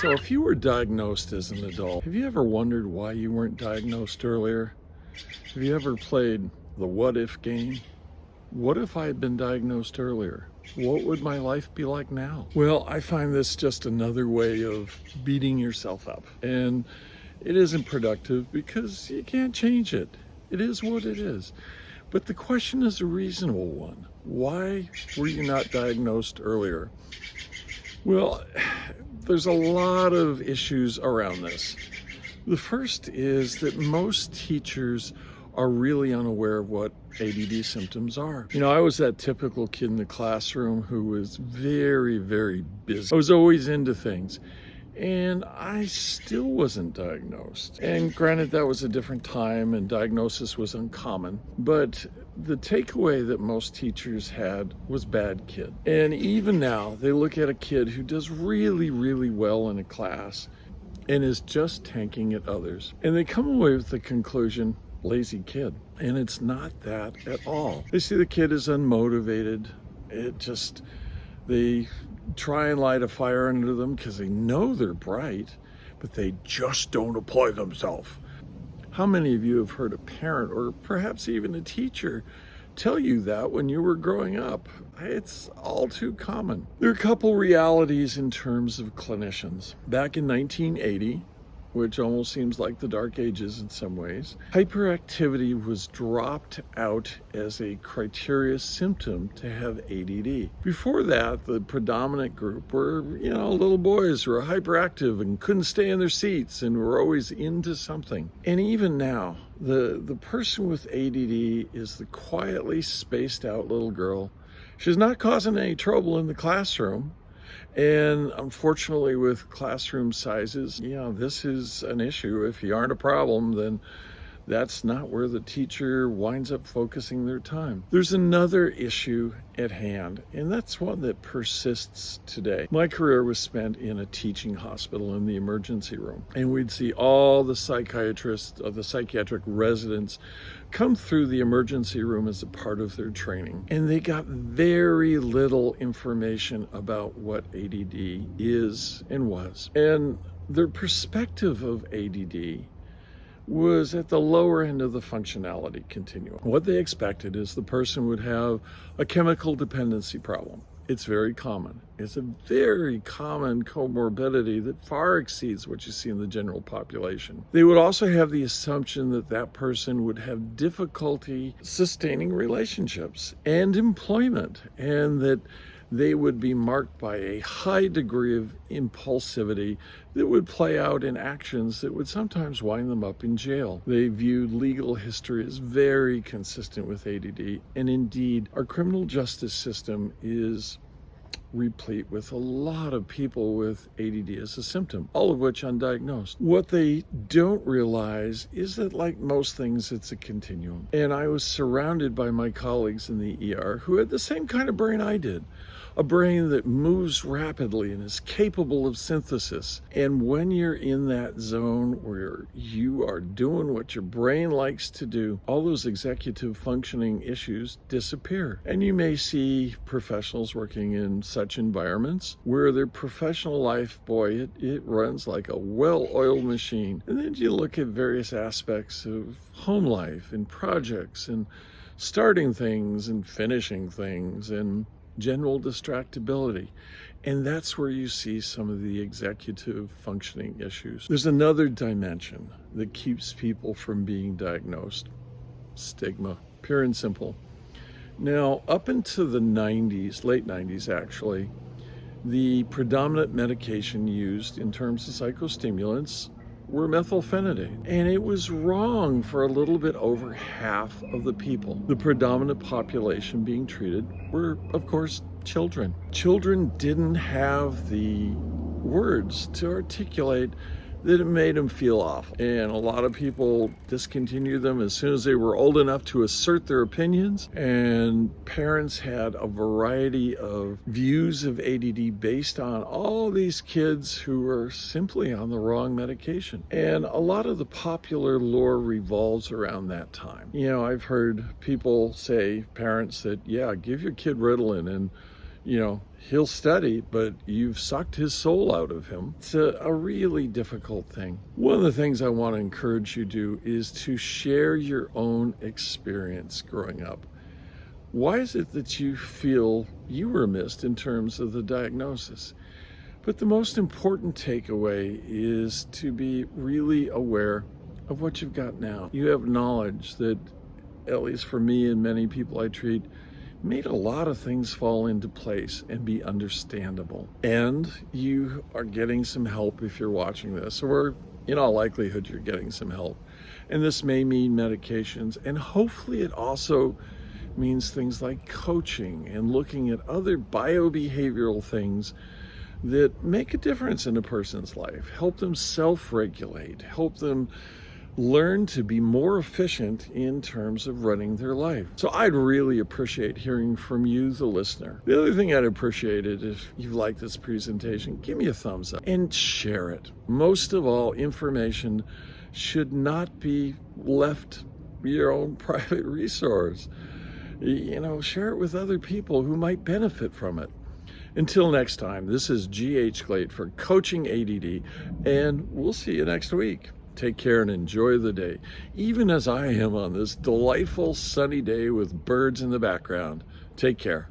So if you were diagnosed as an adult, have you ever wondered why you weren't diagnosed earlier? Have you ever played the what if game? What if I had been diagnosed earlier? What would my life be like now? Well, I find this just another way of beating yourself up. And it isn't productive because you can't change it. It is what it is. But the question is a reasonable one. Why were you not diagnosed earlier? Well, there's a lot of issues around this. The first is that most teachers are really unaware of what ADD symptoms are. I was that typical kid in the classroom who was very, very busy. I was always into things. And I still wasn't diagnosed. And granted, that was a different time and diagnosis was uncommon. But the takeaway that most teachers had was bad kid. And even now, they look at a kid who does really, really well in a class and is just tanking at others. And they come away with the conclusion, lazy kid. And it's not that at all. They see the kid as unmotivated. They try and light a fire under them because they know they're bright, but they just don't apply themselves. How many of you have heard a parent or perhaps even a teacher tell you that when you were growing up? It's all too common. There are a couple realities in terms of clinicians. Back in 1980, which almost seems like the dark ages in some ways, hyperactivity was dropped out as a criteria symptom to have ADD. Before that, the predominant group were, little boys who were hyperactive and couldn't stay in their seats and were always into something. And even now, the person with ADD is the quietly spaced out little girl. She's not causing any trouble in the classroom. And unfortunately, with classroom sizes, this is an issue. If you aren't a problem, then that's not where the teacher winds up focusing their time. There's another issue at hand, and that's one that persists today. My career was spent in a teaching hospital in the emergency room, and we'd see all the psychiatrists or the psychiatric residents come through the emergency room as a part of their training. And they got very little information about what ADD is and was. And their perspective of ADD was at the lower end of the functionality continuum. What they expected is the person would have a chemical dependency problem. It's very common. It's a very common comorbidity that far exceeds what you see in the general population. They would also have the assumption that that person would have difficulty sustaining relationships and employment, and that they would be marked by a high degree of impulsivity that would play out in actions that would sometimes wind them up in jail. They viewed legal history as very consistent with ADD, and indeed, our criminal justice system is replete with a lot of people with ADD as a symptom, all of which undiagnosed. What they don't realize is that, like most things, it's a continuum. And I was surrounded by my colleagues in the ER who had the same kind of brain I did. A brain that moves rapidly and is capable of synthesis. And when you're in that zone where you are doing what your brain likes to do, all those executive functioning issues disappear. And you may see professionals working in such environments where their professional life, boy, it runs like a well-oiled machine. And then you look at various aspects of home life and projects and starting things and finishing things and general distractibility. And that's where you see some of the executive functioning issues. There's another dimension that keeps people from being diagnosed. Stigma, pure and simple. Now, up into the 90s, late 90s actually, the predominant medication used in terms of psychostimulants were methylphenidate. And it was wrong for a little bit over half of the people. The predominant population being treated were, of course, children. Children didn't have the words to articulate that it made them feel awful. And a lot of people discontinued them as soon as they were old enough to assert their opinions. And parents had a variety of views of ADD based on all these kids who were simply on the wrong medication. And a lot of the popular lore revolves around that time. I've heard people say, parents, that, yeah, give your kid Ritalin and He'll study, but you've sucked his soul out of him. It's a really difficult thing. One of the things I want to encourage you to do is to share your own experience growing up. Why is it that you feel you were missed in terms of the diagnosis? But the most important takeaway is to be really aware of what you've got now. You have knowledge that, at least for me and many people I treat, made a lot of things fall into place and be understandable. And you are getting some help if you're watching this, or in all likelihood, you're getting some help. And this may mean medications, and hopefully it also means things like coaching and looking at other biobehavioral things that make a difference in a person's life, help them self-regulate, help them learn to be more efficient in terms of running their life. So I'd really appreciate hearing from you, the listener. The other thing I'd appreciate is if you like this presentation, give me a thumbs up and share it. Most of all, information should not be left your own private resource. Share it with other people who might benefit from it. Until next time, this is G.H. Glade for Coaching ADD, and we'll see you next week. Take care and enjoy the day, even as I am on this delightful sunny day with birds in the background. Take care.